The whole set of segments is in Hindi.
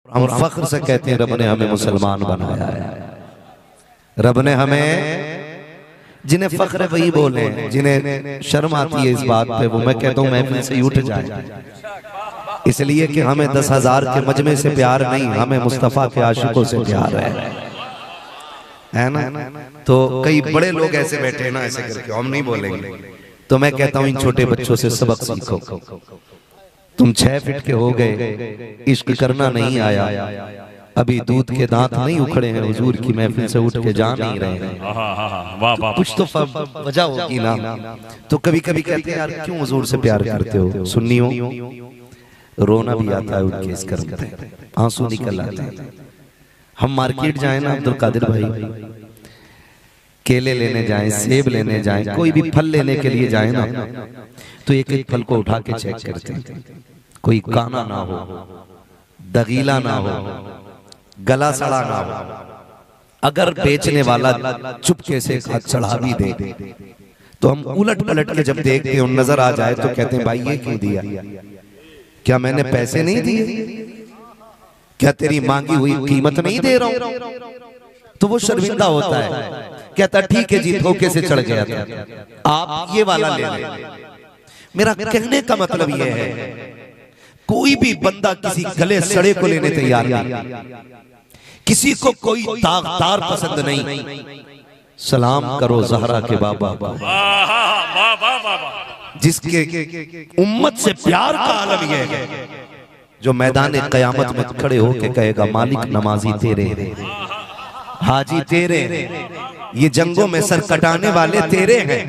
हम फख्र से कहते हैं रब ने हमें मुसलमान बनाया है। रब ने हमें, जिन्हें फख्र है वही बोले, जिन्हें शर्म आती है इस बात पे वो मैं कहता हूँ महफिल से उठ जाए, इसलिए कि हमें 10,000 के मजमे से प्यार नहीं, हमें मुस्तफा के आशिकों से प्यार है ना। तो कई बड़े लोग ऐसे बैठे हैं ना, ऐसे करके हम नहीं बोलेंगे। तो मैं कहता हूँ इन छोटे बच्चों से सबक सीखो। तुम 6 फीट के हो गए, इश्क करना नहीं आया, अभी दूध के दांत नहीं उखड़े हैं, हुजूर की महफिल से उठ के जा नहीं रहे हैं, तो कुछ तो वजह होगी ना। तो कभी कभी कहते हैं यार क्यों हुजूर से प्यार करते हो, सुन्नियों रोना भी आता है उनके इस कर्म पे, आंसू निकल आते हैं। हम मार्केट जाए ना अब्दुल कादिर भाई, केले लेने जाएं, सेब लेने जाएं, कोई भी फल लेने के लिए जाए ना, तो एक एक फल को उठा के चेक करते हैं, कोई काना ना हो, दगीला ना हो, गला सड़ा ना हो। अगर बेचने वाला चुपके से एक हाथ चढ़ा भी दे तो हम उलट पलट के जब देखते हैं नजर आ जाए तो कहते हैं भाई ये क्यों दिया, क्या मैंने पैसे नहीं दिए, क्या तेरी मांगी हुई कीमत नहीं दे रहा हूं। तो वो शर्मिंदा होता है, कहता ठीक है जी धोखे से चढ़ गया था, आप ये वाला ले लें। मेरा कहने का मतलब ये है कोई भी बंदा किसी गले सड़े को लेने तैयार नहीं, किसी को कोई दागदार पसंद नहीं। सलाम करो ज़हरा के बाबा को, जिसके उम्मत से प्यार का आलम यह है, जो मैदान क़यामत में खड़े होके कहेगा मालिक नमाजी तेरे, हाजी तेरे, ये जंगों में सर कटाने वाले तेरे हैं,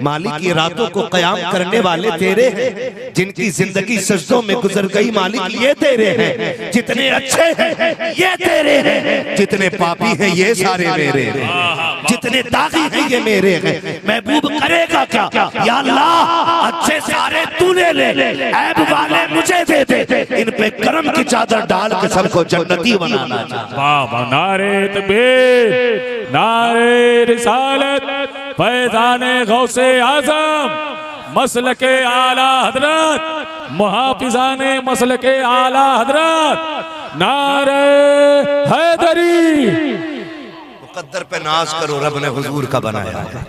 मालिक ये रातों को कयाम करने वाले तेरे हैं, जिनकी जिंदगी सजदों में गुजर गई मालिक ये तेरे हैं, जितने अच्छे हैं ये तेरे हैं, जितने पापी हैं ये सारे मेरे हैं, जितने दागी हैं ये मेरे हैं। महबूब करेगा क्या, या अल्लाह अच्छे सारे तूने ले, ऐब वाले मुझे दे दे, इन पे करम की चादर डाल के सबको जन्नती बनाना। वाह नारे तकबीर, नारे रिसालत, फैज़ाने गौसे आज़म, मसलके आला हजरत, मुहाफिज़ाने मसलके आला हजरत, नारे हैदरी। मुक़द्दर पे नाज करो, रब ने हुजूर का बनाया है,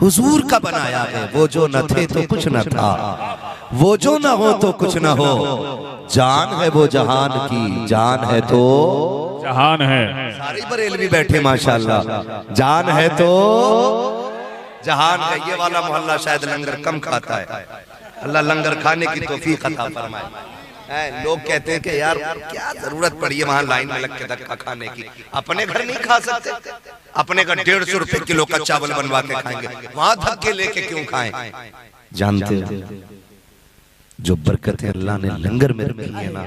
हुजूर का बनाया है। वो जो न थे तो कुछ न था, वो जो न हो तो कुछ न हो, जान है वो जहान की, जान है तो जहान है। सारी बरेलवी बैठे माशाल्लाह, जान है तो जहान है। ये वाला मोहल्ला शायद लंगर कम खाता है, अल्लाह लंगर खाने की तौफीक अता फरमाए। लोग कहते हैं कि यार क्या जरूरत पड़ी है वहां लाइन में लग के धक्का खाने की, अपने घर नहीं खा सकते, अपने घर 150 रुपए किलो का चावल बनवा के खाएंगे, वहां धक्के लेके क्यों खाएं। जानते हो जो बरकतें अल्लाह ने लंगर में रखी है ना,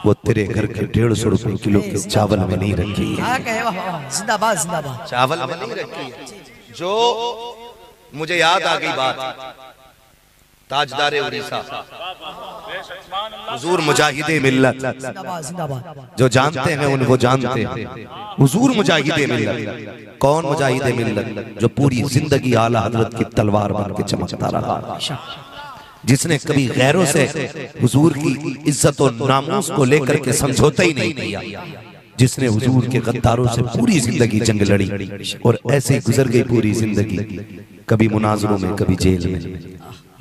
वो तेरे घर के 150 रुपए किलो के चावल में नहीं रखी है, जिंदाबाद जिंदाबाद, चावल में नहीं रखी है। जो मुझे याद आ गई बात, ताजदारे उड़ीसा हुजूर मुजाहिदे मिल्लत, जो जानते हैं उनको जानते हैं, हुजूर मुजाहिदे मिल्लत। कौन मुजाहिदे मिल्लत? जो पूरी जिंदगी आला हजरत की तलवार बन के चमकता रहा, जिसने कभी गैरों से हुजूर की इज्जत और नामूस को लेकर के समझौता ही नहीं किया, जिसने हुजूर के गद्दारों से पूरी जिंदगी जंग लड़ी और ऐसे ही गुजर गई पूरी जिंदगी, कभी मुनाजरों में कभी जेल में।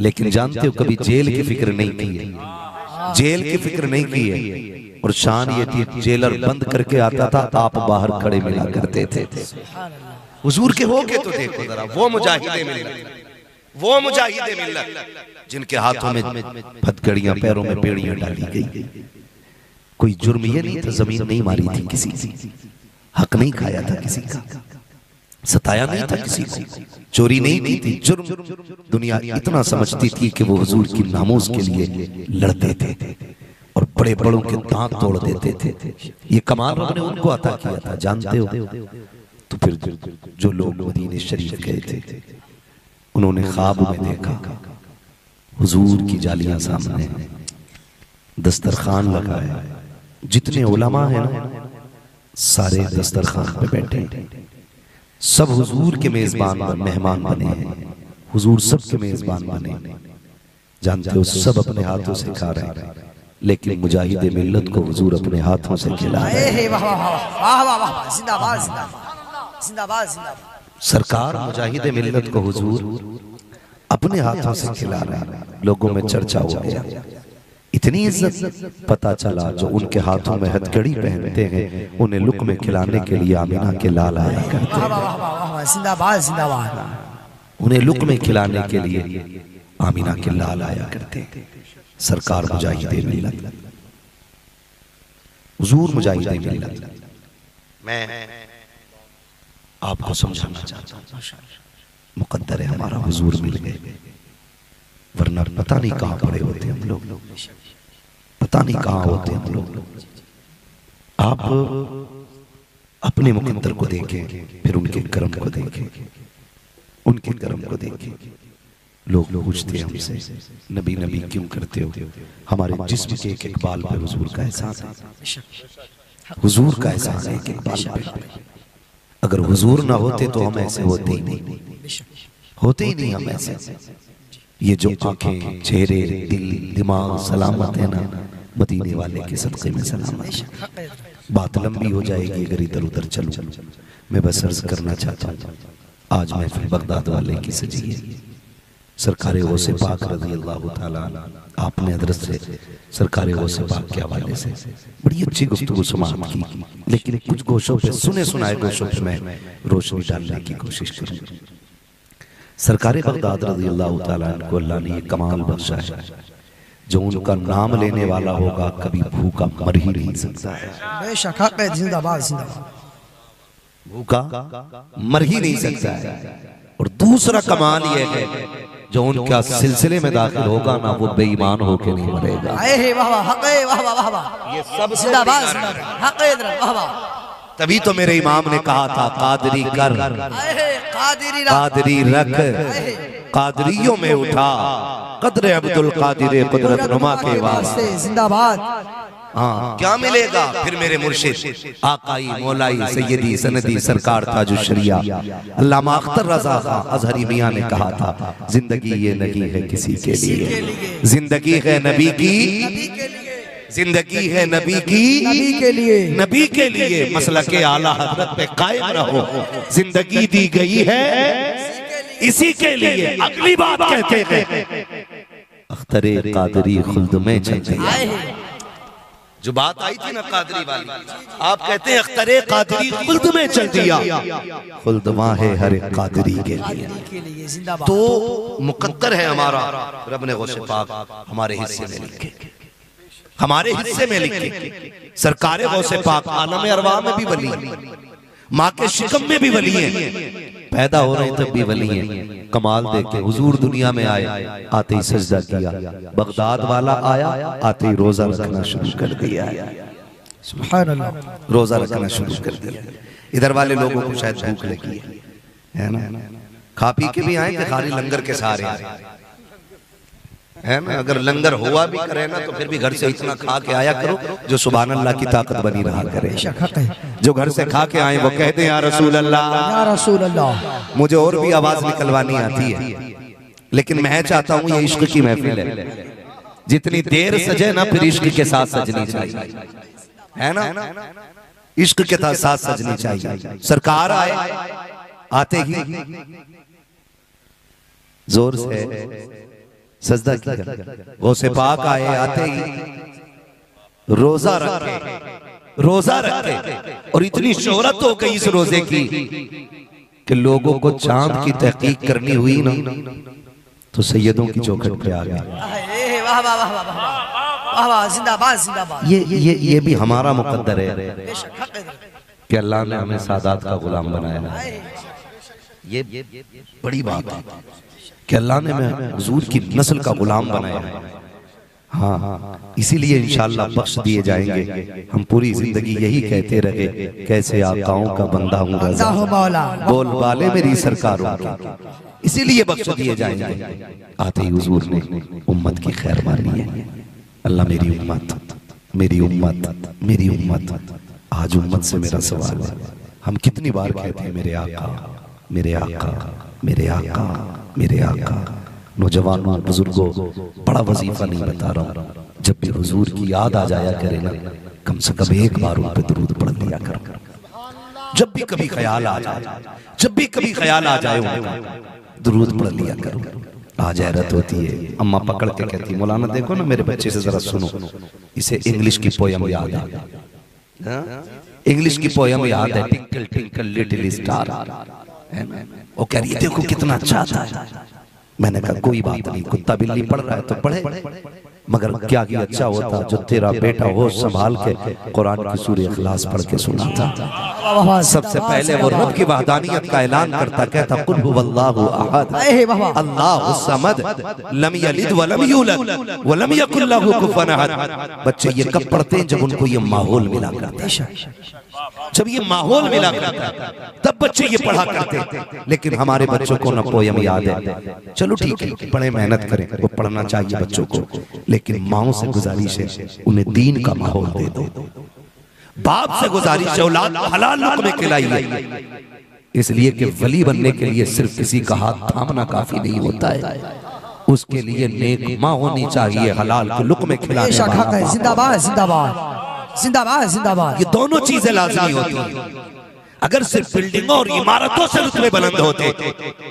लेकिन जानते हो कभी जेल की फिक्र नहीं की है, जेल की फिक्र नहीं की है। और शान ये थी जेलर बंद करके आता था, आप बाहर खड़े मिला करते थे। हुजूर के हो के तो देखो जरा, वो मुजाहिदे मिल्लत, वो मुजाहिदे मिल्लत जिनके हाथों में फतकड़ियां, पैरों में पेड़ियां डाली गई। कोई जुर्म ये नहीं था, जमीन नहीं मारी थी किसी की, हक नहीं खाया था किसी का, सताया नहीं था किसी को, चोरी नहीं की थी। जुर्म दुनिया इतना समझती थी कि वो हुजूर की नामूस के लिए लड़ते थे और बड़े बड़ों के दांत तोड़ देते थे। ये कमाल रब ने उनको अता किया था, जानते हो। तो फिर जो लोग मदीने शरीफ गए थे, उन्होंने ख्वाब में देखा हुजूर की जालियां सामने, दस्तरखान लगा है, जितने उलमा हैं ना सारे दस्तरखान पे बैठे, सब हुजूर के मेजबान मेहमान बने हैं, हुजूर सब के मेजबान बने। जानते हो सब अपने हाथों से खा रहे हैं, लेकिन मुजाहिद मिल्लत को हुजूर अपने हाथों से खिला रहे हैं। वाह वाह वाह वाह वाह वाह जिंदाबाद जिंदाबाद जिंदाबाद जिंदाबाद। सरकार मुजाहिद मिल्लत को हुजूर अपने हाथों से खिला रहे हैं। लोगों में चर्चा हो गया, इतनी इज्जत पता चला जो उनके हाथों में हथकड़ी पहनते हैं उन्हें लुक़्मे खिलाने के लिए आमिना के लाल आया करते हैं। वाह वाह वाह वाह जिंदाबाद जिंदाबाद। उन्हें लुक़्मे खिलाने के लिए आमिना के लाल आया करते हैं। सरकार मुजाहिद मिल्लत, हुजूर मुजाहिद मिल्लत। मैं आपको समझाना चाहता हूँ, मुकद्दर है हमारा हुजूर मिल गए, वरना पता नहीं कहाँ पड़े होते हम लोग, पता नहीं कहाँ होते हम लोग। आप अपने मुकद्दर को देखें, फिर उनके करम को देखें, उनके करम को देखें। लोग पूछते हैं हमसे, नबी नबी क्यों करते हो? हमारे जिस्म के एक एक बाल पे हुजूर का एहसास है, हुजूर का एहसास है एक एक बाल पे। अगर हुजूर ना होते तो हम ऐसे होते ही नहीं, होते ही नहीं हम ऐसे। ये जो आंखें, चेहरे, दिल, दिमाग सलामत है ना, मदीने वाले के सदक़े में सलामत है। बात लंबी हो जाएगी अगर इधर उधर चलूं। मैं बस अर्ज करना चाहता हूँ, आज महफिल बगदाद वाले की सजी है। सरकार गौसे पाक रज़ी अल्लाह ताला आपने हज़रत से सरकार गौसे पाक के हवाले से बड़ी अच्छी गुफ्तगू समाअत की, लेकिन कुछ गोशों पे सुने सुनाए गोशों पे मैं रोशनी डालने की कोशिश करूँ। सरकार बगदाद रज़ी अल्लाह ताला को अल्लाह ने ये कमाल बख्शा है, जो उनका नाम लेने वाला होगा कभी भूखा मर ही नहीं सकता है। बेशक हक है, जिंदाबाद जिंदाबाद। भूखा मर ही नहीं सकता है। और दूसरा कमाल ये है, जो उनका सिलसिले में दाखिल होगा ना, वो बेईमान होके नहीं मरेगा। वाह वाह हक है, वाह वाह वाह। ये सब जिंदाबाद हक है, वाह वाह। तभी तो मेरे इमाम ने कहा था, कादरी कर, कादरी रख, कादरियों में उठा, कदर अब्दुल कादिर कुदरत नुमा के वास्ते। जिंदाबाद। हाँ, क्या मिलेगा फिर मेरे मुर्शिद आकाई मौलाई सैयदी सनदी सरकार ताजुश शरिया अल्लामा अख्तर रज़ा खां अज़हरी मियां ने कहा था, जिंदगी ये नहीं है किसी के लिए, जिंदगी है नबी की, जिंदगी है नबी की, नबी के लिए, नबी के लिए। मसलके आला हज़रत पे कायम रहो, जिंदगी दी गई है इसी के लिए। अगली बात कहते हैं, अख्तरे कादरी खुल्द में चलते हैं। जो बात आई थी ना कादरी वाली, आप कहते हैं अख्तरे कादरी खुल्द में चल दिया, खुल्द वहाँ है हर एक कादरी के लिए। तो मुकद्दर है हमारा, रब ने गौसे पाक हमारे हिस्से में लिखे, हमारे हिस्से में लिखे। सरकारे गौसे पाक आलम अरवाह में भी वली, माँ के शिकम में भी वली हैं, पैदा हो रहे तब भी वली हैं। कमाल देखे, हुजूर दुनिया में आए, आते ही सजदा किया, बगदाद वाला आया, आते ही रोजा रखना शुरू कर दिया, सुभान अल्लाह, रोजा रखना शुरू कर दिया। इधर वाले लोगों को शायद भूख लगी है ना, खा पी के भी आए कि खाली लंगर के सहारे आए, है ना। अगर लंगर हुआ भी करे ना तो फिर भी घर से इतना खा के आया करो जो सुभान अल्लाह की ताकत बनी रहा करे। जो घर से खा के आए वो कहते हैं या रसूल अल्लाह, या रसूल अल्लाह। मुझे और भी आवाज निकलवानी आती है, लेकिन मैं चाहता हूँ ये इश्क की महफिल है, जितनी देर सजे ना फिर इश्क के साथ सजनी चाहिए, है ना, इश्क के साथ सजनी चाहिए। सरकार आए, आते ही जोर से सजदा किया, गौसे पाक आए, आते ही रोजा रखे, रोजा रखे। और इतनी शोहरत हो गई इस रोजे की कि लोगों को चांद की तहकीक करनी हुई ना तो सैयदों की चौखट पे आ गए। वाह वाह वाह वाह वाह, जिंदाबाद जिंदाबाद। ये भी हमारा मुकद्दर है कि अल्लाह ने हमें सादात का गुलाम बनाया। ये बड़ी बात है कि अल्लाह ने हमें हुजूर की नस्ल का गुलाम बनाया है। हाँ, इसीलिए इंशाअल्लाह बख्श दिए जाएंगे। हम पूरी जिंदगी यही कहते रहे, कैसे आकाओं का बंदा हूँ रज़ा, बोल बाले मेरी सरकारों की, इसीलिए बख्श दिए जाएंगे। आते ही हुजूर ने उम्मत की खैर मानी है। अल्लाह मेरी उम्मत, मेरी उम्मत, मेरी उम्मत। आज उम्मत से मेरा सवाल है, हम कितनी बार कहते हैं मेरे आका, मेरे आका, मेरे आका, मेरे आका। नौजवानों, बुजुर्गों, बड़ा वजीफा नहीं बता रहा हूँ, जब भी हुजूर की याद आ जाया करे ना, कम से कम एक बार उन पे दुरूद पढ़ लिया कर। जब भी कभी ख्याल आ जाए, जब भी कभी ख्याल आ जाए उनका, दुरूद पढ़ लिया करो। आज हैरत होती है, अम्मा पकड़ के कहती मौलाना देखो ना मेरे बच्चे से जरा सुनो, इसे इंग्लिश की पोयम याद है, इंग्लिश की पोयम याद है, टिंकल टिंकल लिटिल स्टार। वो कह रही है देखो कितना अच्छा था। मैंने कहा कोई बात नहीं, कुत्ता बिल्ली पढ़ रहा है तो पढ़े, मगर क्या ही अच्छा होता जो तेरा बेटा होश संभाल के कुरान की सूरह इखलास पढ़ के सुना था। सबसे पहले वो रब की वहदानियत का ऐलान करता, कहता कुल हुवल्लाहु अहद अल्लाहु समद लम यलिद वलम यूलद वलम यकुल लहू कुफुवन अहद। बच्चे ये कब पढ़ते हैं? जब उनको ये माहौल मिला करता है, जब ये माहौल मिला करता है तब बच्चे ये पढ़ा करते। लेकिन हमारे बच्चों को ना पोयम याद है, चलो ठीक है पढ़े, मेहनत करें, वो पढ़ना चाहिए बच्चों को, लेकिन माओ से गुजारिश है उन्हें दीन का माहौल दे दो। बाप से गुजारिश है औलाद हलाल लुक़मे खिलाइए, इसलिए कि वली बनने के लिए सिर्फ किसी का हाथ थामना काफी नहीं होता है, उसके लिए नेक माँ होनी चाहिए, हलाल के लुक़मे खिलाने वाला। जिंदाबाद जिंदाबाद जिंदाबाद जिंदाबाद। ये दोनों चीजें लाज़मी होती हैं। अगर सिर्फ बिल्डिंगों और इमारतों से रुतबे बुलंद होते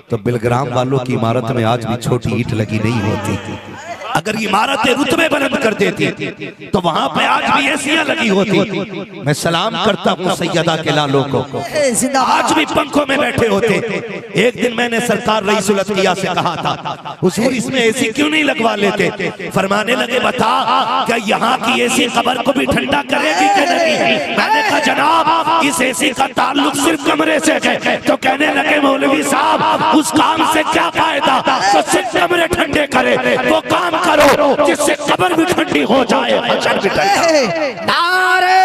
तो बिलग्राम वालों की इमारत में आज भी छोटी ईंट लगी नहीं होती। अगर इमारतें रुतबे बुलंद कर देती तो वहां पे आज भी एसियां लगी होती। मैं सलाम करता हूँ सैयदा के लालों को, आज भी पंखों में बैठे होते। एक दिन मैंने सरकार रईसुल अत्किया से कहा था हुजूर इसमें एसी क्यों नहीं लगवा लेते? फरमाने लगे बता क्या यहाँ की एसी कब्र को भी ठंडा करेगी कि नहीं? मैंने कहा जनाब इस एसी का ताल्लुक सिर्फ कमरे से है। तो कहने लगे मौलवी साहब उस काम से क्या फायदा तो सिर्फ कमरे ठंडे करे, वो काम करो जिससे कब्र भी ठंडी हो जाए। नारे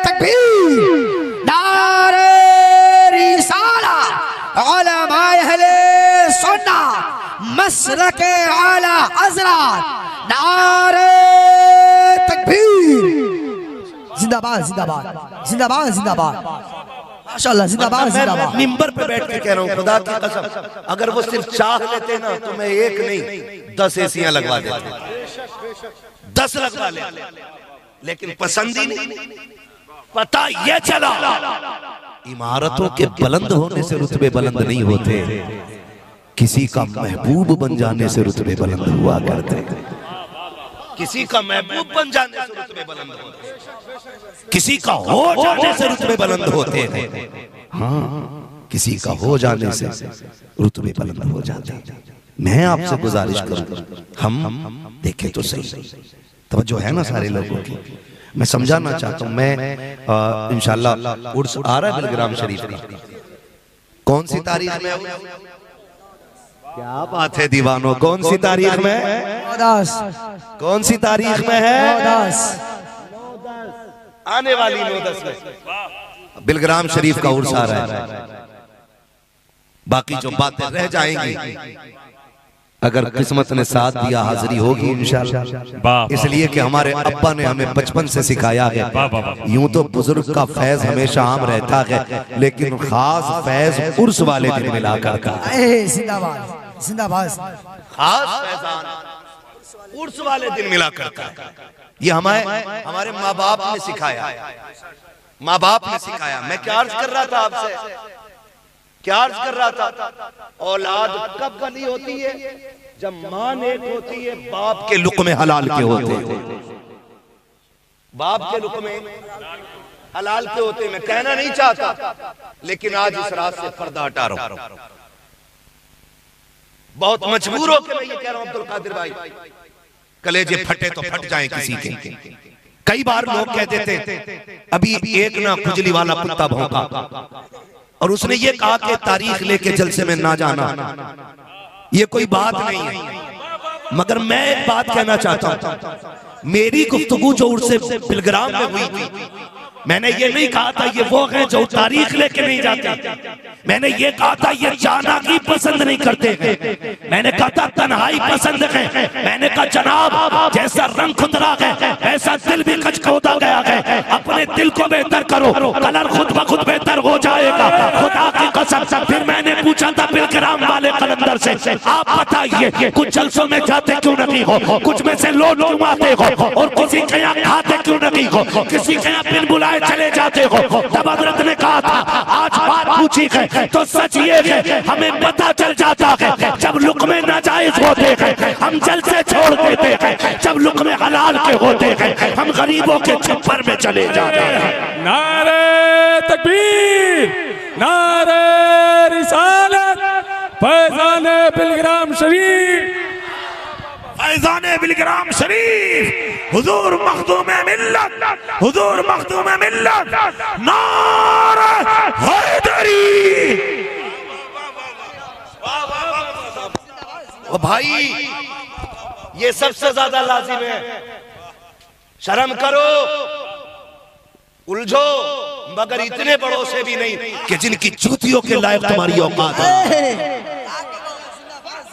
तकबीर, नारे रिसाला, उलमाए अहले सुन्नत, मसलके आला हज़रात, नारे तकबीर। जिंदाबाद जिंदाबाद जिंदाबाद जिंदाबाद, माशाअल्लाह जिंदाबाद जिंदाबाद। मिंबर पे बैठ के कह रहा हूँ खुदा की कसम, अगर वो सिर्फ चाह लेते ना तो मैं एक नहीं 10 एसियां लगवा देते, 10 लगवा ले, लेकिन पसंद ही नहीं। पता ये चला इमारतों के बुलंद होने से रुतबे बुलंद नहीं होते, किसी का महबूब बन जाने से रुतबे बुलंद हुआ करते। किसी का महबूब बन जाने से रुतबे बुलंद होते, किसी का हो जाने से रुतबे बुलंद होते थे। हाँ, किसी का हो जाने से रुतबे बुलंद हो जाते। मैं आपसे गुजारिश करूं हम देखें तो सही, तवज्जो है ना सारे लोगों की। मैं समझाना चाहता हूं, मैं इंशाअल्लाह उर्स आ रहा है बिलग्राम शरीफ का, कौन सी तारीख में? क्या बात है दीवानों, कौन सी तारीख में? 10। कौन सी तारीख में है? 10 आने वाली 9-10 में बिलग्राम शरीफ का उर्स आ रहा है। बाकी जो बातें रह जाएंगी अगर किस्मत ने साथ दिया हाजिरी होगी इंशाअल्लाह। इसलिए कि हमारे अब्बा ने हमें बचपन से सिखाया है, यूं तो बुजुर्ग का फैज हमेशा आम रहता है, लेकिन खास फैज उर्स वाले दिन मिला करता है। जिंदाबाद जिंदाबाद, खास फैजान उर्स वाले दिन मिला करता है। ये हमारे माँ बाप ने सिखाया, माँ बाप ने सिखाया। मैं क्या अर्ज कर रहा था आपसे, क्या अर्ज कर रहा था? औलाद कब बनी होती है? जब मां नेक होती है, बाप के लुक़मे हलाल के होते हैं, बाप के लुक़मे हलाल के होते हैं। मैं कहना नहीं चाहता, लेकिन आज इस रात से पर्दा हटा रहा हूं, बहुत मजबूर होकर मैं ये कह रहा हूं अब्दुल कादिर भाई, कलेजे फटे तो फट जाएं किसी के। कई बार लोग कहते थे अभी एक ना खुजली वाला कुत्ता भौंका और उसने ये कहा कि तारीख लेके जलसे में ना जाना, ये कोई बात नहीं है। मगर मैं एक बात कहना चाहता हूं, मेरी गुफ्तगू जो उनसे बिलग्राम में हुई थी, मैंने ये नहीं कहा था ये वो हैं जो तारीख लेके नहीं जाते, मैंने ये कहा था ये जाना ही पसंद नहीं करते हैं, मैंने कहा था तन्हाई पसंद है। मैंने कहा जनाब जैसा रंग खुदरा है ऐसा दिल भी खचखोदा गया है, अपने दिल को बेहतर करो, कलर खुद ब खुद बेहतर हो जाएगा, खुदा की कसम। फिर मैंने पूछा पूछा था बिलग्राम वाले कलंदर से, आप बताइए कुछ जलसों में जाते क्यों नहीं हो, कुछ में से लोग क्यों आते हो, और किसी के यहाँ खाते क्यों नहीं हो, किसी के यहाँ बिन बुलाए चले जाते हो। तब हजरत ने कहा था आज बात पूछी है तो सच ये है हमें पता चल जाता है, जब लुक़्मे नाजायज होते हैं हम जल से छोड़ देते हैं, जब लुक़्मे हलाल के होते हैं हम गरीबों के छप्पर में चले जाते हैं। नारे तकबीर, नारे रिसालत, फैज़ाने बिलग्राम शरीफ, फैज़ाने बिलग्राम शरीफ, हुजूर मखदूम मिल्लत, हुजूर मखदूम मिल्लत, नारे हैदरी। ओ भाई ये सबसे ज्यादा लाजिम है, शर्म करो, उलझो मगर इतने बड़ों से भी नहीं कि जिनकी जूतियों के लायक तुम्हारी औकात है।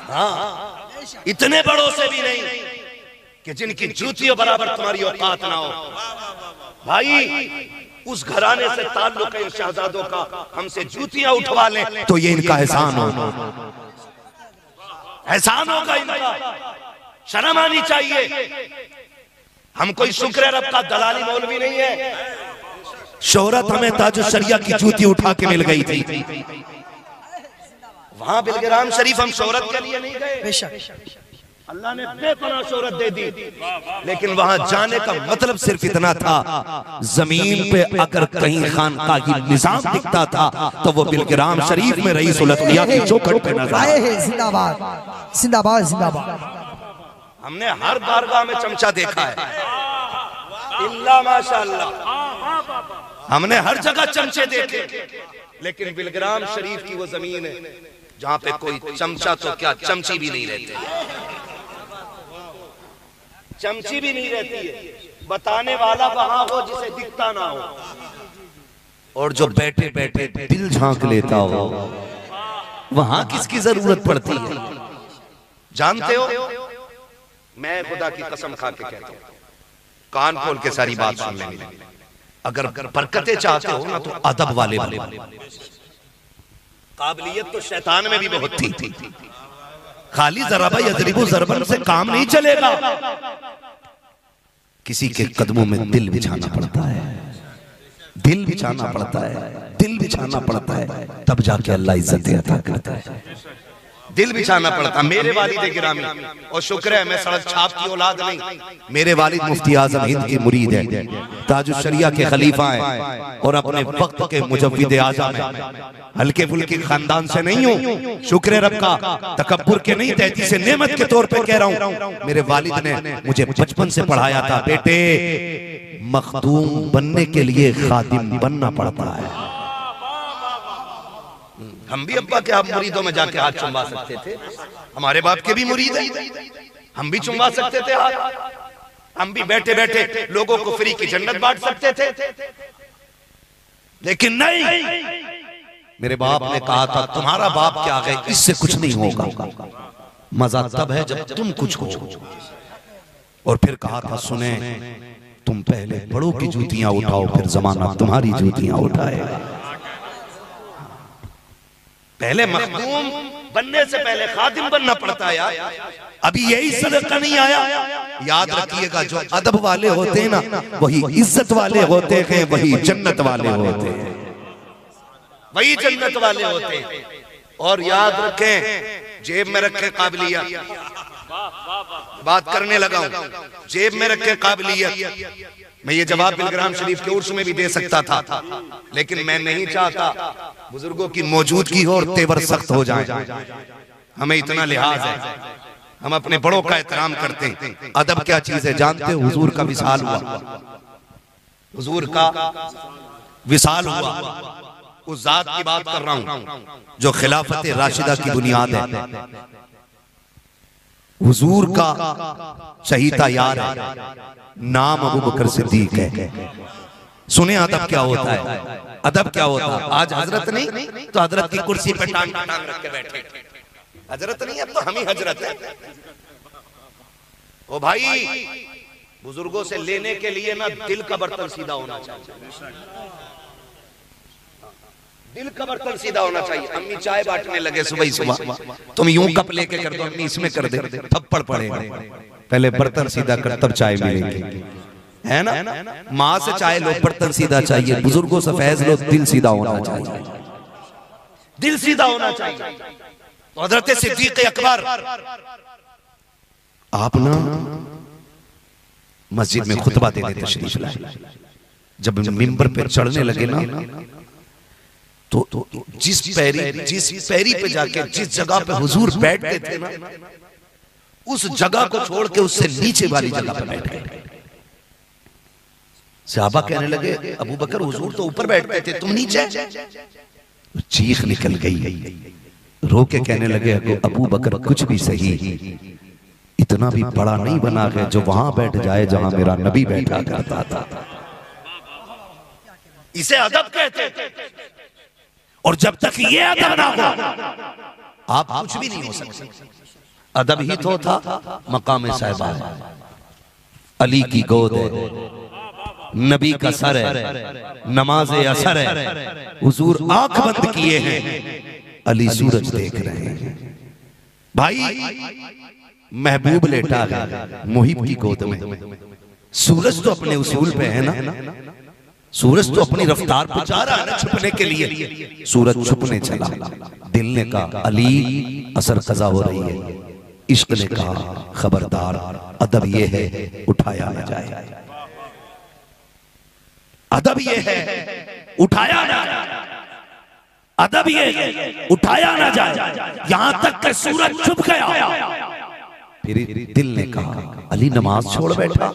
हाँ, इतने बड़ों से भी नहीं कि जिनकी जूतियों बराबर तुम्हारी औकात ना हो। भाई उस घराने से ताल्लुक है इन शहजादों का, हमसे जूतियां उठवा लें तो ये इनका एहसान हो, एहसान होगा इनका, शर्म आनी चाहिए। हम कोई शुक्र रब का दलाली मौलवी नहीं है। शोहरत हमें ताज शरिया की जूती उठा के मिल गई थी, वहां बिलग्राम शरीफ हम शोहरत के लिए नहीं गए, बेशक अल्लाह ने बेपनाह शोहरत दे दी, लेकिन वहां जाने का मतलब सिर्फ इतना था, जमीन पे अगर कहीं खानकाही निजाम दिखता था तो वो बिलग्राम शरीफ में रईस उल अत्किया की चौखट पे नजर आए। जिंदाबाद जिंदाबाद जिंदाबाद। हमने हर बारगाह में चमचा देखा है, इल्ला माशाअल्लाह हमने हर जगह चमचे देखे, लेकिन बिलग्राम शरीफ की वो जमीन है जहां पे कोई चमचा तो क्या चमची भी नहीं रहती, चमची भी नहीं रहती है, बताने वाला वहां हो जिसे दिखता ना हो, और जो बैठे बैठे दिल झांक लेता हो वहां किसकी जरूरत पड़ती है। जानते हो मैं खुदा की कसम खा के कहता हूं, कान खोल के सारी बात सुन लेंगे, अगर बरकतें चाहते हो ना तो अदब वाले वाले काबिलियत तो शैतान में भी बहुत थी, खाली ज़राबा यज़रिबु ज़रबन से काम नहीं चलेगा, किसी के कदमों में दिल बिछाना पड़ता है, दिल बिछाना पड़ता है, दिल बिछाना पड़ता है, तब जाके अल्लाह इज्जत अता करता है, दिल बिछाना पड़ता। मेरे वालिद गिरामी, और शुक्र है मैं सड़क छाप की औलाद नहीं, मेरे वालिद मुफ्ती आज़म हिंद के मुरीद हैं, ताजुश शरिया के खलीफा हैं और अपने वक्त के मुजव्विद आज़म हैं, हल्के फुल्के खानदान से नहीं हूँ, शुक्र है रब का, तकब्बुर के नहीं, तहती से नेमत के तौर पे कह रहा हूँ। मेरे वालिद ने मुझे बचपन से पढ़ाया था, बेटे मखदूम बनने के लिए खादिम बनना पड़ता है। हम भी अब्बा के आप मुरीदों में जाके हाथ चुम्बा सकते थे, हमारे बाप के भी मुरीद हैं, हम भी चुम्बा सकते थे हाथ, हम भी बैठे बैठे लोगों को फ्री की जन्नत बांट सकते थे, लेकिन नहीं, मेरे बाप ने कहा था तुम्हारा बाप क्या गए, इससे कुछ नहीं होगा, मजा तब है जब तुम कुछ हो। और फिर कहा था सुने तुम पहले बड़ों की जूतियां उठाओ, फिर जमाना तुम्हारी जूतियां उठाएगा। पहले मखदूम बनने से पहले खादिम बनना पड़ता है यार, अभी यही सदका नहीं आया। याद रखिएगा जो अदब वाले होते हैं ना वही इज्जत वाले होते हैं, वही जन्नत वाले होते हैं, वही जन्नत वाले होते हैं। और याद रखें जेब में रखें काबिलियत, बात करने लगा हूं, जेब में रखें काबिलियत। मैं ये जवाब बिलग्राम शरीफ के उर्स में भी दे सकता था, लेकिन मैं नहीं चाहता बुजुर्गों की मौजूदगी हो और तेवर सख्त हो जाए। हमें इतना लिहाज है, हम अपने बड़ों का एहतराम करते हैं। अदब क्या चीज है जानते हो? हुजूर का विसाल हुआ, हुजूर का विसाल हुआ, उस जात की बात कर रहा हूं जो खिलाफत राशिदा की बुनियाद है। हुजूर का चहीता यार है, नाम अबू बकर सिद्दीक है। सुने अदब क्या होता है, अदब क्या होता है। आज हजरत नहीं तो हजरत की कुर्सी पे टांग टांग रख के बैठे, हजरत नहीं अब तो हम ही हजरत है। ओ भाई बुजुर्गों से लेने के लिए ना दिल का बर्तन सीधा होना चाहिए, दिल का बर्तन सीधा होना चाहिए। अम्मी चाय बांटने लगे सुबह सुबह, तुम यूं कप लेके कर दो, अम्मी इसमें कर दे, थप्पड़ पड़ेगा। पहले बर्तन सीधा कर तब चाय मिलेगी, है ना। माँ से चाय लो, बर्तन सीधा चाहिए। बुजुर्गों से फैज लो, दिल सीधा होना चाहिए, दिल सीधा होना चाहिए। तो हजरत सिद्दीक अकबर आप ना मस्जिद में खुतबा देने तशरीफ लाए। जब मिंबर पे चढ़ने लगे ना, तो जिस पैरी पे जाके जिस जगह पे हुजूर बैठते थे ना, उस जगह को छोड़ के उससे नीचे वाली जगह पे बैठ गए। सहाबा कहने लगे, अबू बकर हुजूर तो ऊपर बैठते थे, तुम नीचे। चीख निकल गई, रो के कहने लगे, अबू बकर कुछ भी सही, इतना भी बड़ा नहीं बना है जो वहां बैठ जाए जहां मेरा नबी बैठा करता था। इसे अदब कहते थे। और जब तक ये अदब ना हो, आप कुछ भी नहीं हो सकते। अदब ही तो था मकाम साहिबा, अली की गोद है, नबी का सर है, नमाज असर है, हुजूर आंख बंद किए हैं, अली सूरज देख रहे हैं। भाई महबूब लेटा है मुहिब की गोद में, सूरज तो अपने उसूल पे है ना, सूरज तो अपनी रफ्तार पर जा रहा है ना छुपने के लिए। सूरज छुपने चला, दिल ने कहा अली असर कज़ा हो रही है, इश्क ने कहा खबरदार, अदब ये है उठाया न जाए, अदब ये है उठाया ना जाए, अदब ये है उठाया ना जाए। यहां तक कि सूरज छुप गया, फिर दिल ने कहा अली नमाज छोड़ बैठा,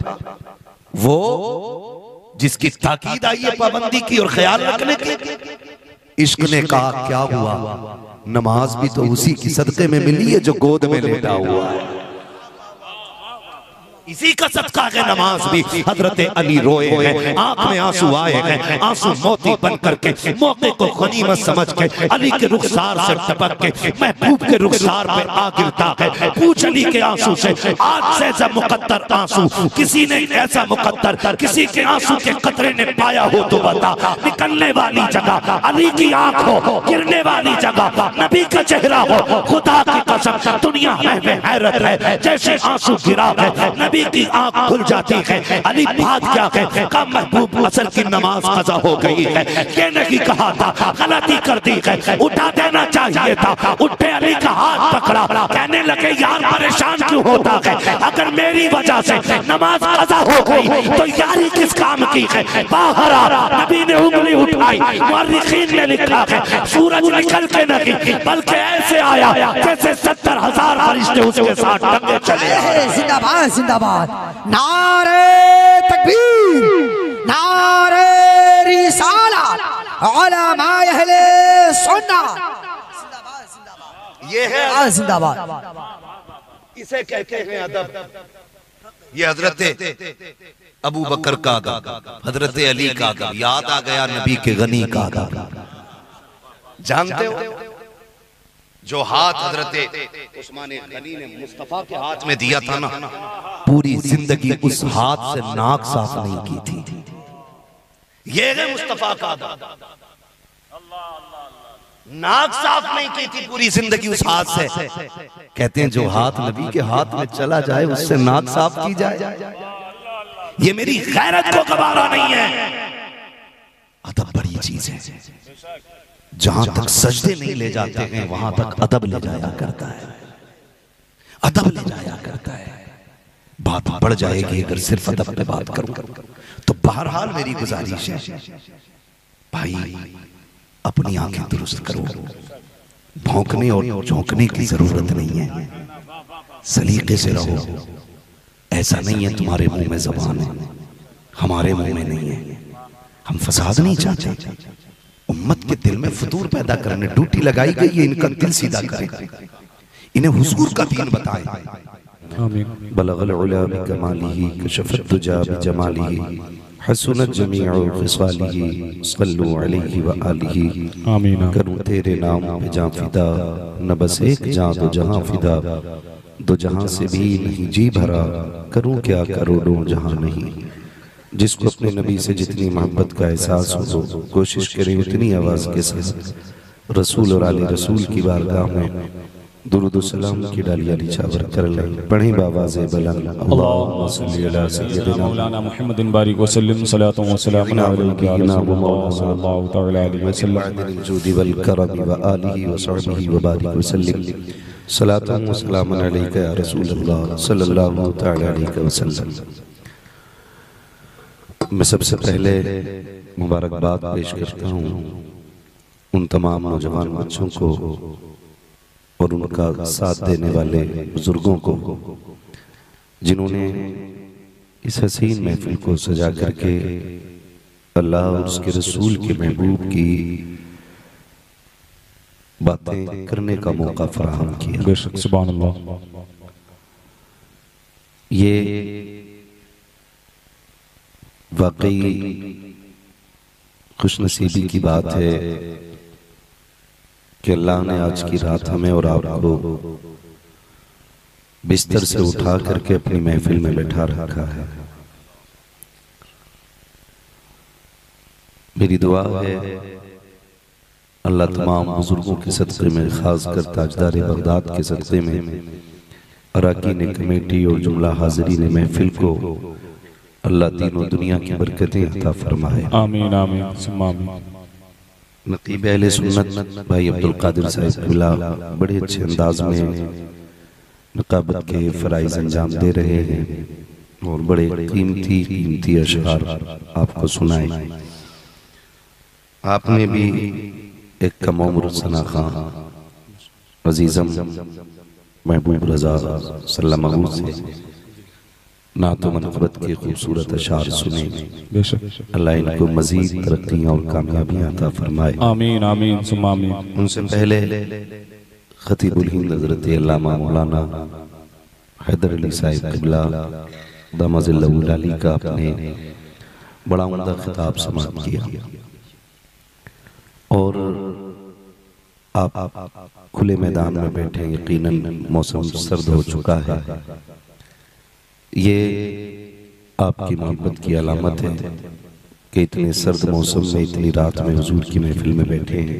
वो जिसकी ताकीद आई है पाबंदी की और ख्याल रखने की। इश्क ने कहा क्या हुआ, नमाज भी तो उसी की सदके में मिली है जो गोद में लेटा हुआ है, इसी का सदका है नमाज भी। हजरत अली रोए हैं, आंख में आंसू आए हैं, आंसू मोती बन करके मौके को गनीमत समझ के अली के रुखसार से टपक के महबूब के रुखसार पे आ गिरता है। पूछ अली के आंसू से, आज से ऐसा मुकद्दर आंसू किसी ने, ऐसा मुकद्दर किसी के आंसू के कतरे ने पाया हो तो बता। निकलने वाली जगह अली की आंख हो, गिरने वाली जगह नबी का चेहरा हो, खुदा की कसम दुनिया में हैरत है। जैसे आंसू गिरा है, नबी की आंख खुल जाती है। अली भाग क्या है, का महबूब असल की नमाज कज़ा हो गई है। ये नहीं कहा था, गलती कर दी है, उठा देना चाहिए था। उठे अली का हाथ पकड़ा, कहने लगे यार परेशान क्यों होता है, अगर मेरी वजह से नमाज कज़ा हो गई तो यारी किस काम की है। बाहर आ, नबी ने उंगली उठाई, मुअर्रिखीन ने लिखा है सूरज निकल के नहीं बल्कि ऐसे आया जैसे 70,000 फरिश्ते उसके साथ टंगे चले। जिंदाबाद जिंदाबाद, नारे तकबीर, नारे रिसालत, उलमाए अहले सुन्नत, जिंदाबाद जिंदाबाद, ये है जिंदाबाद। इसे कहते हैं अदब। ये हजरत अबू बकर का अदब, हजरत अली का अदब। याद आ गया नबी के गनी का अदब। जानते हो जो हाथ हजरत उस्मान गनी ने मुस्तफा के हाथ में दिया था ना, पूरी जिंदगी उस हाथ से नाक साफ नहीं की थी। ये है मुस्तफा का अदब, नाक साफ नहीं की थी पूरी जिंदगी उस हाथ से। कहते हैं जो हाथ नबी के हाथ में चला जाए उससे नाक साफ की जाए, ये मेरी गैरत को गवारा नहीं है। अदब बड़ी चीज है, जहां तक सजदे नहीं ले जाते हैं वहां तक अदब ले जाया करता है, अदब ले जाया करता है। बात बढ़ जाएगी अगर सिर्फ अदब पे बात करूं तो। बहरहाल मेरी गुजारिश है भाई, अपनी आंखें दुरुस्त करो, भौंकने और झोंकने की जरूरत नहीं है, सलीके से रहो। ऐसा नहीं है तुम्हारे मुंह में ज़बान है, हमारे मुंह में नहीं है। हम फसाद नहीं चाहते, उम्मत के दिल में फतूर पैदा करने ड्यूटी लगाई गई है, इनका दिल सीधा करें, इन्हें हुजूर का दीन बताएं। आमीन। बलगल उला बिकमालिही कशफत दुजा बिजमालिही हसनत जमीउ खिसालिही सल्लु अलैहि व आलिही। आमीन। करूं तेरे नाम पे जां फिदा, न बस एक जां दो जहां फिदा, दो जहां से भी नहीं जी भरा, करूं क्या करोड़ों जहां नहीं। जिसको अपने नबी से जितनी मोहब्बत का एहसास हो कोशिश करे उतनी आवाज के साथ रसूल और आले रसूल की बारगाह में दुरूद व सलाम की डालियां निछावर कर लें। पढ़ें बावाज़े बुलंद अल्लाहुम्मा सल्ली अला सय्यिदिना मौलाना मुहम्मदिन बारिक वसल्लम सलातो व सलाम अलैका या रसूलल्लाह सल्लल्लाहु तआला अलैहि वसल्लम जुदी वल करम व आलिहि व सहबिहि व बारिक वसल्लम सलातो व सलाम अलैका या रसूलल्लाह सल्लल्लाहु तआला अलैहि वसल्लम। मैं सबसे पहले मुबारकबाद पेश करता हूँ उन तमाम नौजवान बच्चों को और उनका साथ देने वाले बुजुर्गों को जिन्होंने इस हसीन महफिल को सजा करके अल्लाह और उसके रसूल के महबूब की बातें करने का मौका फराहम किया। बेशक सुभान अल्लाह। ये वाकई खुशनसीबी की बात है कि अल्लाह ने आज की रात हमें और आपको बिस्तर से उठा करके अपनी महफिल में बैठा रखा है। मेरी दुआ है अल्लाह तमाम बुजुर्गों के सदक़े में, खास कर ताजदार बगदाद के सदक़े में, अरकान कमेटी और जुमला हाज़रीन महफिल को अल्लाह तीनों दुनिया की बरकतें अता फरमाए। आमीन आमीन सुम्मा आमीन। नकीब अहले सुन्नत भाई अब्दुल कादिर साहब क़िबला बड़े अच्छे अंदाज में नकाबत के फ़राइज़ अंजाम दे रहे हैं और बड़े कीमती अशआर आपको सुनाए। आपने भी एक कम उम्र सना खां अजीज़म महबूब रज़ा सल्लल्लाहु अलैहि से नात व मनक़बत के खूबसूरत अशआर सुने। अल्लाह इनको मज़ीद तरक्कियाँ और कामयाबियाँ अता फरमाए। आमीन आमीन सुम्मा आमीन। उनसे पहले खतीबुल हिंद हज़रत अल्लामा मौलाना हैदर अली साहिब क़िबला दामज़िल्लहुल अली का आपने बड़ा उम्दा खिताब समाअत किया और आप खुले मैदान में बैठे। यकीनन मौसम सर्द हो चुका है। ये आपकी मोहब्बत की अलामत है कि इतने सर्द मौसम में इतनी रात में हुजूर की महफिल में बैठे हैं।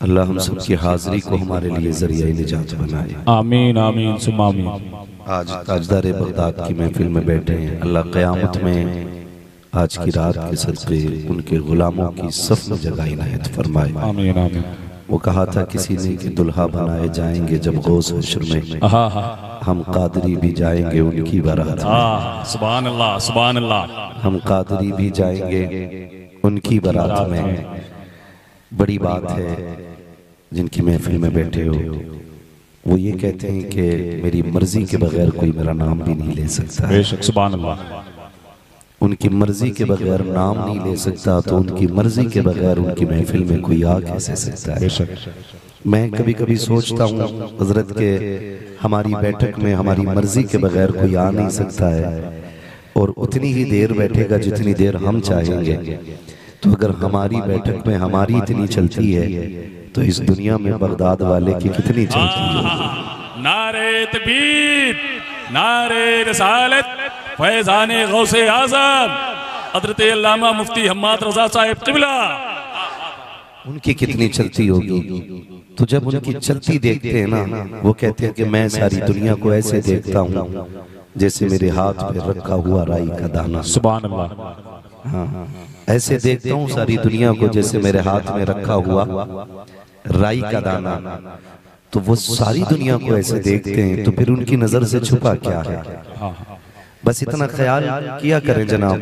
अल्लाह हम सब की हाजिरी को हमारे लिए ज़रिया निजात बनाए। आमीन आमीन सुम्मा आमीन। आज ताजदार बगदाद की महफिल में बैठे हैं। अल्लाह क़यामत में आज की रात के सदक़े उनके गुलामों की सफ में जगह इनायत फरमाए। आमीन आमीन। वो कहा था किसी ने कि दुल्हा बनाए जाएंगे जब गौस हश्र में, हम कादरी भी जाएंगे उनकी बारात में। सुभान अल्लाह सुभान अल्लाह। हम कादरी भी जाएंगे उनकी बारात में। बड़ी बात है जिनकी महफिल में बैठे हो, वो ये कहते हैं कि मेरी मर्जी के बगैर कोई मेरा नाम भी नहीं ले सकता। बेशक सुभान अल्लाह। उनकी मर्जी के बगैर नाम नहीं ले सकता तो उनकी मर्जी के बगैर उनकी महफिल में कोई आ कैसे सकता है। मैं कभी कभी सोचता हूँ हजरत के हमारी बैठक में हमारी मर्जी के बगैर कोई आ नहीं सकता है और उतनी ही देर बैठेगा जितनी देर हम चाहेंगे। तो अगर हमारी बैठक में हमारी इतनी चलती है तो इस दुनिया में बगदाद वाले की कितनी चलती है। नारे तकबीर नारे रिसालत फैज़ाने गौसे आज़म हज़रत अल्लामा मुफ्ती हम्माद रज़ा साहिब क़िबला उनकी कितनी चलती होगी। तो जब उनकी चलती देखते हैं ना, वो कहते हैं कि मैं सारी दुनिया को ऐसे देखता हूँ जैसे मेरे हाथ पे रखा हुआ राई का दाना। सुभान अल्लाह। हाँ, ऐसे देखता हूँ सारी दुनिया को जैसे मेरे हाथ में रखा हुआ राई का दाना। तो वो सारी दुनिया को ऐसे देखते हैं तो फिर उनकी नजर से छुपा क्या है। बस इतना ख्याल किया करें जनाब,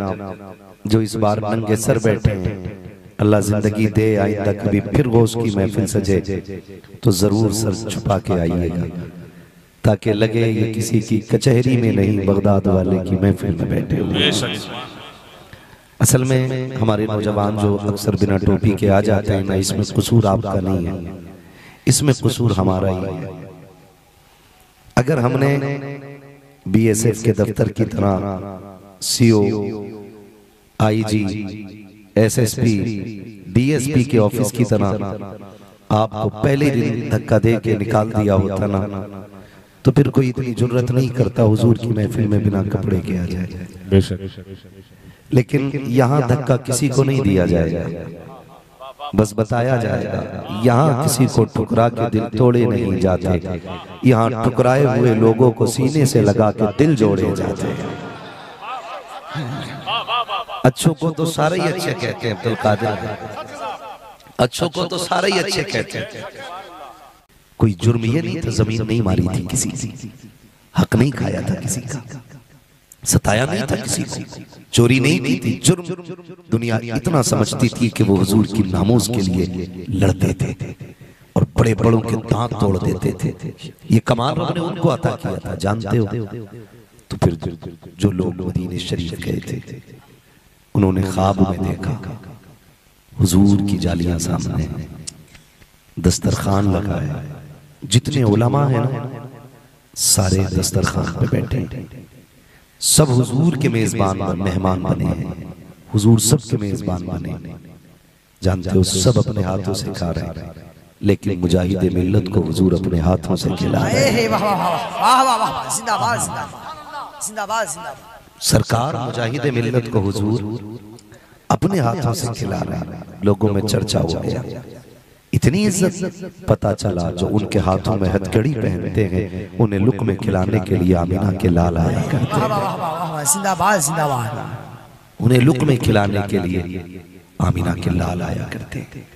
जो इस बार नंगे सर बैठे हैं, अल्लाह जिंदगी दे आइंदा कभी फिर गौस की महफिल सजे तो जरूर सर छुपा के आइएगा, ताकि लगे ये किसी की कचहरी में नहीं बगदाद वाले की महफिल में बैठे हुए। असल में हमारे नौजवान जो अक्सर बिना टोपी के आ जाते हैं ना, इसमें कसूर आपका नहीं है, इसमें कसूर हमारा ही है। अगर हमने बीएसएफ के दफ्तर की तरह सीओ, आईजी, एसएसपी, डीएसपी के ऑफिस की तरह आपको पहले दिन धक्का दे के निकाल दिया होता ना, तो फिर कोई इतनी जुर्रत नहीं करता हुजूर की महफिल में बिना कपड़े के आ जाए। बेशक लेकिन यहाँ धक्का किसी को नहीं दिया जाएगा, बस बताया जाएगा। यहाँ किसी को ठुकरा के दिल तोड़े नहीं जाते, यहाँ ठुकराए हुए लोगों को सीने से लगा के दिल जोड़े जाते हैं। अच्छों को तो सारे ही अच्छे कहते हैं अब्दुल कादिर, अच्छों को तो सारे ही अच्छे कहते हैं। कोई जुर्म ये नहीं था जमीन नहीं मारी थी किसी की, हक नहीं खाया था किसी का, सताया नहीं था किसी को, चोरी नहीं की थी। जुर्म दुनिया इतना समझती थी कि वो हुजूर की नामोस के लिए लड़ते थे और बड़े बड़ों के दांत तोड़ देते थे। ये कमाल रब ने उनको अता किया था, जानते हो। तो फिर जो लोग मदीने शरीफ गए थे उन्होंने ख्वाब में देखा हुजूर की जालियां सामने, दस्तरखान लगा है, जितने उलमा है ना सारे दस्तरखान पे बैठे, सब हुजूर के मेजबान मेहमान बने हैं, हुजूर सब के मेजबान बने। जानते हो सब अपने हाथों से खा रहे हैं, लेकिन मुजाहिद मिल्लत को हुजूर अपने हाथों से खिला रहे हैं। सरकार मुजाहिद मिल्लत को हुजूर अपने हाथों से खिला रहे हैं। लोगों में चर्चा हो गया, इतनी इज्जत पता चला जो उनके हाथों में हथकड़ी पहनते हैं उन्हें लुक़्मे खिलाने के लिए आमिना के लाल आया करते हैं। उन्हें लुक़्मे खिलाने के लिए आमिना के लाल आया करते हैं।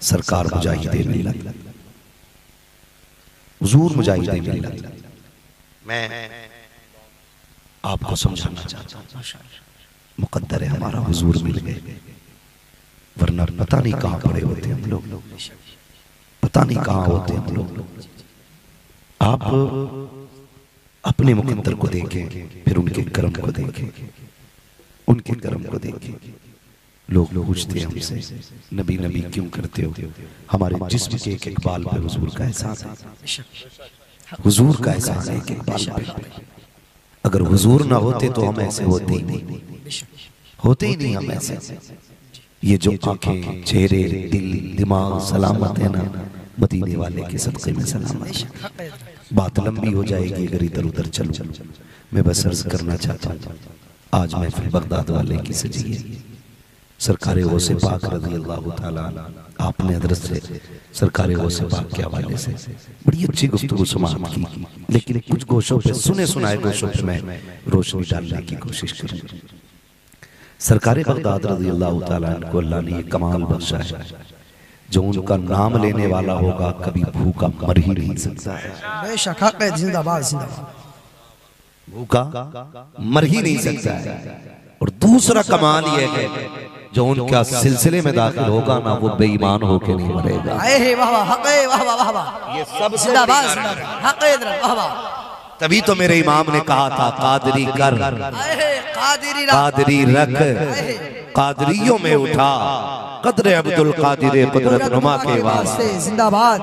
सरकार मुजाहिद मिल्लत, हुजूर मुजाहिद मिल्लत। मैं आपको समझाना चाहता हूँ, मुकद्दर है हमारा हुजूर मिल गए, वरना पता नहीं कहाँ पड़े होते हम लोग, पता नहीं कहाँ होते हम लोग। आप अपने मुकद्दर को देखें, फिर उनके करम को देखें, उनके करम को देखें। लोग पूछते हैं हमसे नबी नबी क्यों करते हो? हमारे जिस्म के एक एक बाल पे हुजूर का एहसान है, हुजूर का एहसान है एक एक बाल पे। अगर हुजूर ना होते तो हम ऐसे होते ही नहीं, होते ही नहीं हम ऐसे। ये जो आंखें, चेहरे, दिल, दिमाग सलामत है ना, मदीने वाले के सदक़े में सलामत है। बात लंबी हो जाएगी अगर इधर उधर चलूं। मैं बस अर्ज करना चाहता हूँ, आज महफिल बगदाद वाले की सजी है। सरकारे गौसे पाक रज़ी अल्लाह ताला आपने हज़रत से सरकारे गौसे पाक के हवाले से बड़ी अच्छी गुफ्तगू समाअत की, लेकिन कुछ गोशों पे सुने सुनाए गोशों पे मैं रोशनी डालने की कोशिश करूँ। सरकारे बगदाद रज़ी अल्लाह ताला को अल्लाह ने ये कमाल बख्शा है, जो उनका नाम लेने वाला होगा कभी भूखा मर ही नहीं सकता है। बेशक हक है, जिंदाबाद जिंदाबाद। भूखा मर ही नहीं सकता है। और दूसरा कमाल ये है, जो उनका सिलसिले में दाखिल होगा ना वो बेईमान होके नहीं मरेगा। ये सब जिंदाबाद जिंदाबाद, हक है वाह वाह। तभी तो मेरे इमाम ने कहा था कादरी कर, कादरी रख, कादरियों में उठा, कदरे अब्दुल कादिर कुदरत नुमा के वास्ते जिंदाबाद।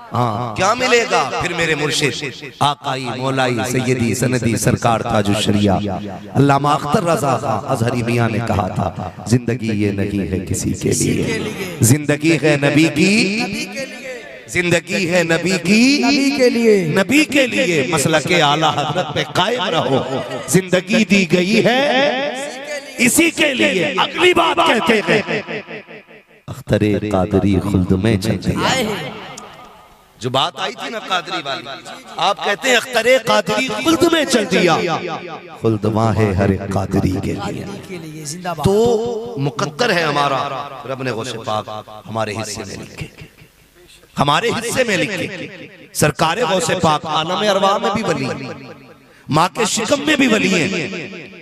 हाँ, क्या मिलेगा फिर मेरे मुर्शिद आकाई मौलाई सैयदी सनदी सरकार ताजुल शरिया अल्लामा अख्तर रज़ा खां अज़हरी मियां ने कहा था, जिंदगी ये नहीं है किसी के लिए, जिंदगी है नबी की, जिंदगी है नबी की, नबी के लिए, नबी के लिए। मसलक के आला हज़रत पे कायम रहो, जिंदगी दी गई है इसी के लिए। अगली बात कहते हैं अख्तरे कादरी खुल्द में चलते हैं। जो बात आई थी ना कादरी वाली, आप कहते हैं अख्तरे कादरी खुल्द में चल दिया, खुल्द वहाँ है हर एक कादरी के लिए। तो मुकद्दर है हमारा, रब ने गौसे पाक हमारे हिस्से में लिखे, हमारे हिस्से में लिखे। सरकारे गौसे पाक आलम अरवा में भी वली, माँ के शिकम में भी वली हैं,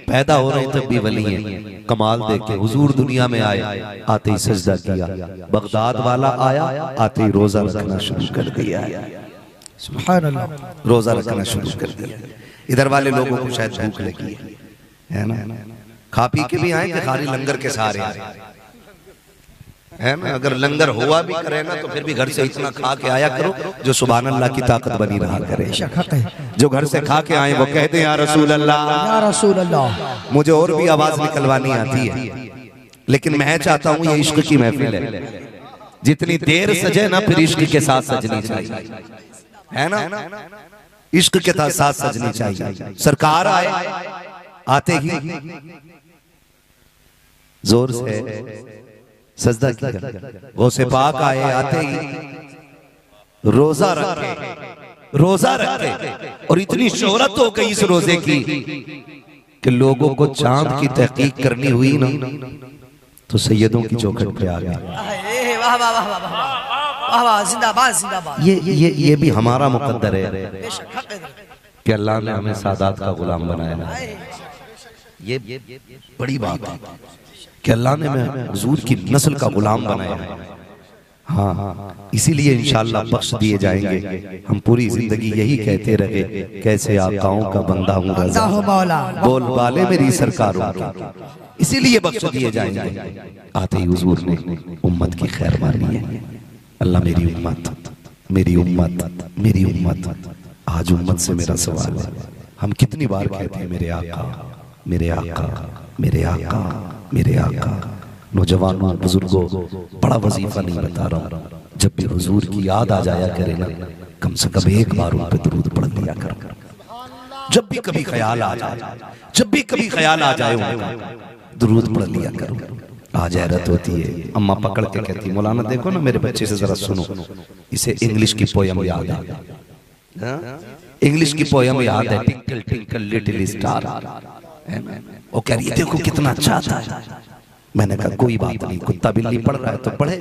पैदा हो रहे तब भी वली हैं। कमाल देखे हुजूर दुनिया में आए, आते ही सजदा किया, बगदाद वाला आया, आते ही रोजा रखना शुरू कर दिया, सुभान अल्लाह, रोजा रखना शुरू कर दिया। इधर वाले लोगों को शायद भूख लगी है ना, खा पी के भी आए कि खाली लंगर के सहारे है ना। अगर लंगर हुआ भी करे ना तो फिर भी घर से इतना खा के आया करो जो सुभान अल्लाह की ताकत बनी रहा करे। जो घर से खा के आए वो कहते हैं या रसूल अल्लाह, या रसूल अल्लाह। मुझे और भी आवाज निकलवानी आती है, लेकिन मैं चाहता हूँ ये इश्क की महफिल है, जितनी देर सजे ना फिर इश्क के साथ सजनी चाहिए, है ना। इश्क के साथ सजनी चाहिए। सरकार आए, आते ही जोर से सजदा किया। गौसे पाक आए, आते ही रोजा रखे और इतनी शोहरत हो गई इस रोजे की कि लोगों को चांद की तहकीक करनी हुई ना तो सैयदों की चौखट पे आ गया। वाह वाह वाह वाह वाह वाह, जिंदाबाद जिंदाबाद। ये भी हमारा मुकद्दर है बेशक हक है। कि अल्लाह ने हमें सादात का गुलाम बनाया। ये बड़ी बात है कि अल्लाह ने हमें हुजूर की नस्ल का गुलाम बनाया है। हाँ, इसीलिए इंशाअल्लाह बख्श दिए जाएंगे। हम पूरी जिंदगी यही कहते रहे, कैसे आकाओं का बंदा हूँ रज़ा, बोल बाले मेरी सरकारों की, इसीलिए बख्श दिए जाएंगे। आते ही हुजूर ने उम्मत की खैर मानी है। अल्लाह मेरी उम्मत, मेरी उम्मत, मेरी उम्मत। आज उम्मत से मेरा सवाल है, हम कितनी बार कहते हैं मेरे आका, मेरे आका, मेरे आका, मेरे आका। नौजवानों, बुजुर्गों, बड़ा वजीफा नहीं बता रहा हूँ, जब भी हुजूर की याद आ जाया करे ना, कम से कम एक बार उन पे दुरूद पढ़ लिया करो। जब भी कभी ख्याल आ जाए, जब भी कभी ख्याल आ जाए उनका, दुरूद पढ़ लिया करो। आज हैरत होती है, अम्मा पकड़ के कहती, मौलाना देखो ना मेरे बच्चे से जरा सुनो, इसे इंग्लिश की पोयम याद है, इंग्लिश की पोयम याद है, टिंकल टिंकल लिटिल स्टार। वो कह रही है देखो कितना अच्छा था। मैंने कहा कोई बात नहीं, कुत्ता बिल्ली पढ़ रहा है तो पढ़े,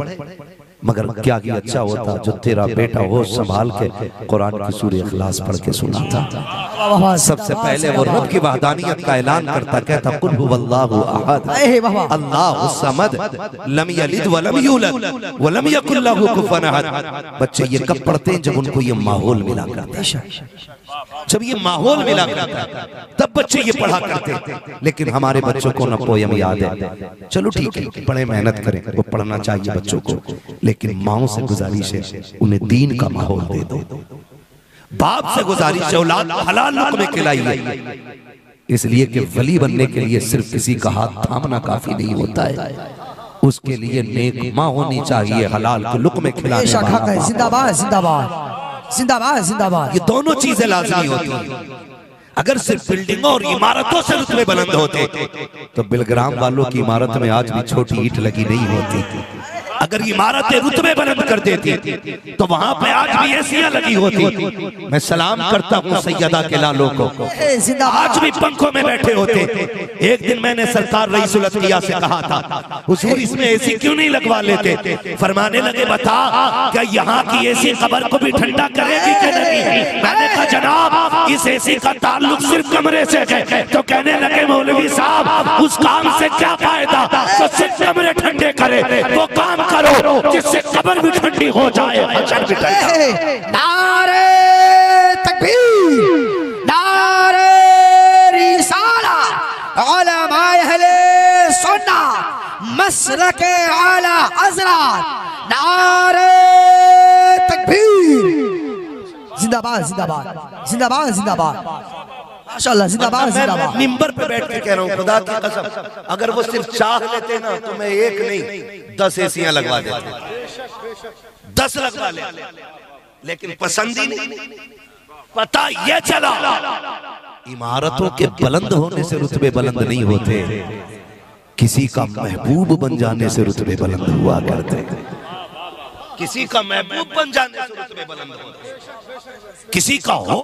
मगर क्या ही अच्छा होता जो तेरा बेटा होश संभाल के कुरान की सूरह इखलास पढ़ के सुनाता। सबसे पहले वो रब की वहदानियत का ऐलान करता, कहता कुल हुवल्लाहु अहद अल्लाहु समद लम यलिद व लम यूलद व लम यकुल लहू कुफुवन अहद। बच्चे ये कब पढ़ते हैं? जब उनको ये माहौल मिला करता है, जब ये माहौल मिला करता है तब बच्चे ये पढ़ा करते। लेकिन हमारे बच्चों को ना पोयम याद है, चलो ठीक है पढ़े, मेहनत करें, वो पढ़ना चाहिए बच्चों को, लेकिन माओ से गुजारिश है उन्हें दीन का माहौल दे दो। बाप से गुजारिश है औलाद हलाल लुक़मे खिलाइए, इसलिए कि वली बनने के लिए सिर्फ किसी का हाथ थामना काफी नहीं होता है, उसके लिए नेक माँ होनी चाहिए, हलाल के लुक़मे खिलाने वाला। जिंदाबाद जिंदाबाद जिंदाबाद जिंदाबाद। ये दोनों चीजें लाज़मी होती हैं। अगर सिर्फ बिल्डिंगों और इमारतों से रुतबे बुलंद होते तो बिलग्राम वालों की इमारत में आज भी छोटी ईंट लगी नहीं होती। अगर इमारतें रुतबे बुलंद कर देती तो वहां पे आज भी एसियां लगी होती। मैं सलाम करता हूँ सैयदा के लालों को, आज भी पंखों में बैठे होते। एक दिन मैंने सरकार रईसुल अत्किया से कहा था, हुजूर इसमें एसी क्यों नहीं लगवा लेते? फरमाने लगे बता क्या यहाँ की एसी कब्र को भी ठंडा करेगी कि नहीं? मैंने कहा जनाब इस एसी का ताल्लुक सिर्फ कमरे से है। तो कहने लगे मौलवी साहब उस काम से क्या फायदा तो सिर्फ कमरे ठंडे करे, वो काम करो जिससे कब्र भी ठंडी हो जाए, हशर भी ठंडा। नारे तकबीर, नारे रिसाला, उलमाए अहले सुन्नत, मसलके आला हज़रत, नारे तकबीर। जिंदाबाद जिंदाबाद जिंदाबाद जिंदाबाद, माशाअल्लाह जिंदाबाद जिंदाबाद। मिंबर पे बैठ के कह रहा हूँ खुदा की कसम, अगर वो सिर्फ चाह लेते ना तो मैं एक नहीं 10 एसियां लगवा देते, 10 लगवा ले, लेकिन पसंद ही नहीं। पता ये चला इमारतों के बुलंद होने से रुतबे बुलंद नहीं होते, किसी का महबूब बन जाने से रुतबे बुलंद हुआ करते। किसी का महबूब बन जाने से रुतबे बुलंद होते, किसी का हो